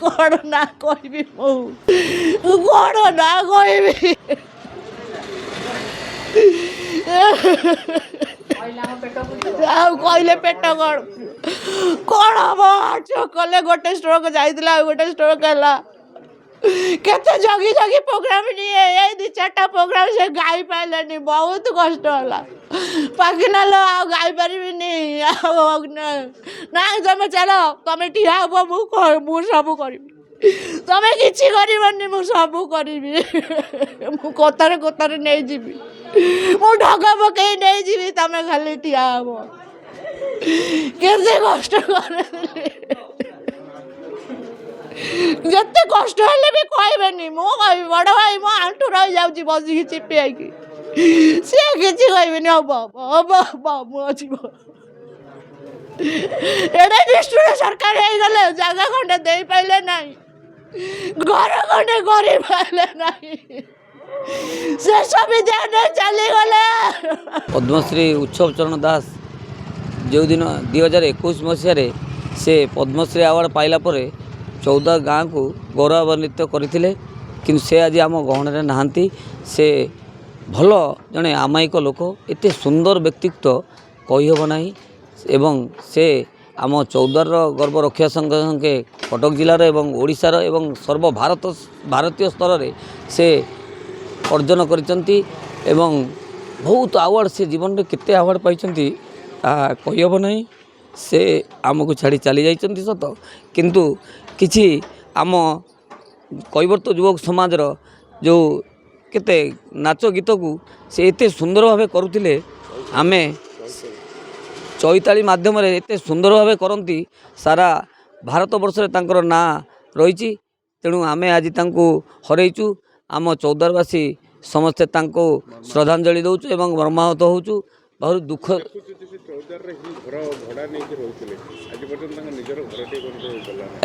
कौन ना कहबी कौन ना कहबी कहले पेट कौन हम कले गोटे स्ट्रोक जाइला गोटे स्ट्रोक है केते जगी जगी प्रोग्राम नहीं दी चार्टा प्रोग्राम से गाई पाइलानी बहुत कष्ट है पाखिना लो आ गाई पारिनी ना तुम चल तुम ठिया हम मु सब कर तुम किसी करनी मु सब करी मु कतार कतार नहीं जीवी मु ढग पकई नहीं जीवी तुम खाली ठिया हम केते कष्ट कर जिते कष्ट हेले भी कहबेनी मु कह बड़ भाई मो आंठू रही जाऊँ बसिक चिपी आईकी सी किसी कहबेनी हम मुझे एडे निष्ठुर सरकार हो गले जगह खंडे दे पाइले नहीं घर खंडे कर पाइले नहीं शेष विद्यालय चली गले। पद्मश्री उत्सव चरण दास जो दिन 2021 मसीह से पद्मश्री अवार्ड पाइला परे 14 गाँ को गौरवान्वित करते कि से आज आम गहन नहांती से भल जड़े आमायिक लोक एत सुंदर व्यक्तित्व कहीहब ना एवं से आम चौदार गर्व रक्षा संगे संगे कटक जिलार एवं ओडिशार एवं सर्व भारतीय स्तर में से अर्जन करिसंती एवं बहुत अवार्ड से जीवन में केते अवार्ड पाइछंती कहीहब ना से आमको छाड़ी चली जाइछंती सत किंतु किछि आम कैवर्त युवक समाज जो केते नाच गीत को से एते सुंदर भावे करुथिले आमे चैताली माध्यम एते सुंदर भावे करती सारा भारत वर्ष रे तांकर ना रही तेणु आमे आज तांको हरैचु आम चौदारवासी समस्ते तांको श्रद्धांजलि दौचु एवं मर्माहत होचु बहुत दुख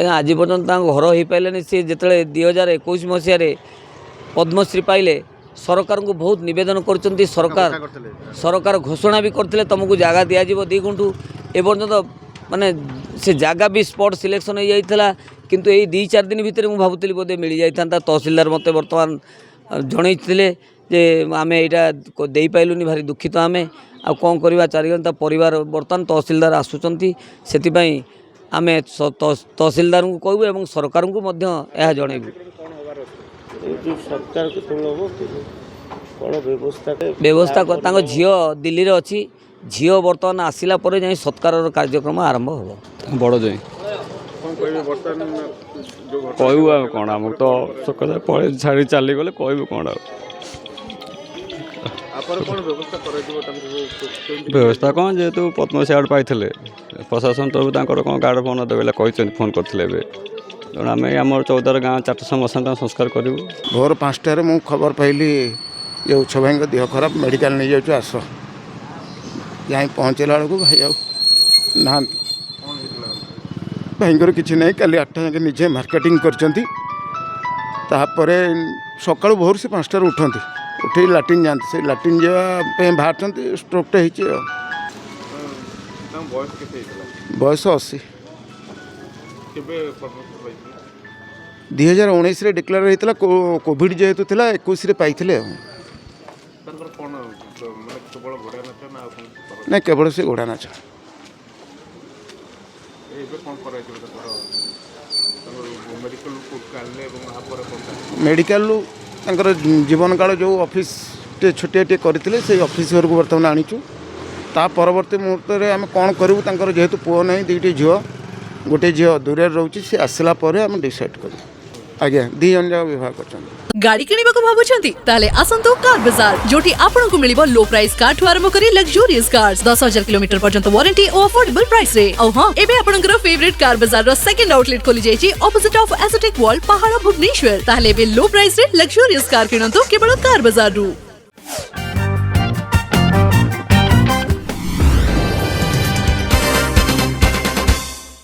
आज पर्यटन घर हो पारे सी जो 2021 मसीह पद्मश्री पाइले सरकार को बहुत निवेदन कर सरकार घोषणा भी करते तुमको जगह दिज्व 2 गुंठू एपर्यंत माने से जगह भी स्पॉट सिलेक्शन हो जाता किंतु यही 2-4 दिन भितर मुझे भावुली बोधे मिल जाता तहसीलदार मत बर्तमान जड़े जे आम यहाँ दे पाइलुनि भारी दुखित आम आ कौन करवा 4 घंटा परिवार बर्तमान तहसीलदार आसुचंती सेतिपाई आमे तहसीलदार को कहबू एवं सरकार को मध्य यह जनइबू व्यवस्था झील दिल्ली रे अच्छी झील बर्तमान आसला जाए सत्कार कार्यक्रम आरंभ हो बड़ जाए कहू कौन आम तो पड़े छाड़ी चली गले कहू कौन व्यवस्था कौन जेहेतु पद्मश्री अवार्ड पाई प्रशासन तरफ कौन गार्ड फोन देवे कहते फोन करते तेणु आम आम 14 गाँ 400 मसान संस्कार करूँ। भोर 5टार मु खबर पाइली ये उत्सव भाई देह खराब मेडिकल नहीं जाऊँ आस यहाँ पहुँचला बेलू भाई ना भाईर किसी ना कल 8टा जाके निजे मार्केटिंग करते सका भोर से 5टार उठती उठे लाट्रिन जाते से लाट्रिन जावाई बाहर स्ट्रोकटा बयस 80 2019 डिक्लेयर होता कोविड जेहेतु था 21 पाई ना केवल से घोड़ा नाच मेडिकल जीवन काल जो ऑफिस छोटिया करते से ऑफिसर को बर्तमान आनीचु ता परवर्ती मुहूर्त में आम कौन करूँ जेहेतु पुओ ना 2टी झील गोटे झील दूर रोचे सी आसला डिसाइड कर आज्ञा 2 जन जाक विवाह कर गाड़ी किनिबा को भाबुछंती ताले आसंतो कार बाजार जोटी आपनको मिलिबो लो प्राइस कार ठु आरंभ करी लग्जरियस कार्स 10,000 किलोमीटर पर्यंत वारंटी और अफोर्डेबल प्राइस रे औ हां एबे आपनकर फेवरेट कार बाजार रो सेकंड आउटलेट खोली जायछि ऑपोजिट ऑफ एसोटेक वॉल पहाड़ भुवनेश्वर ताले बे लो प्राइस रे लग्जरियस कार किनंतो केवल कार बाजार रु।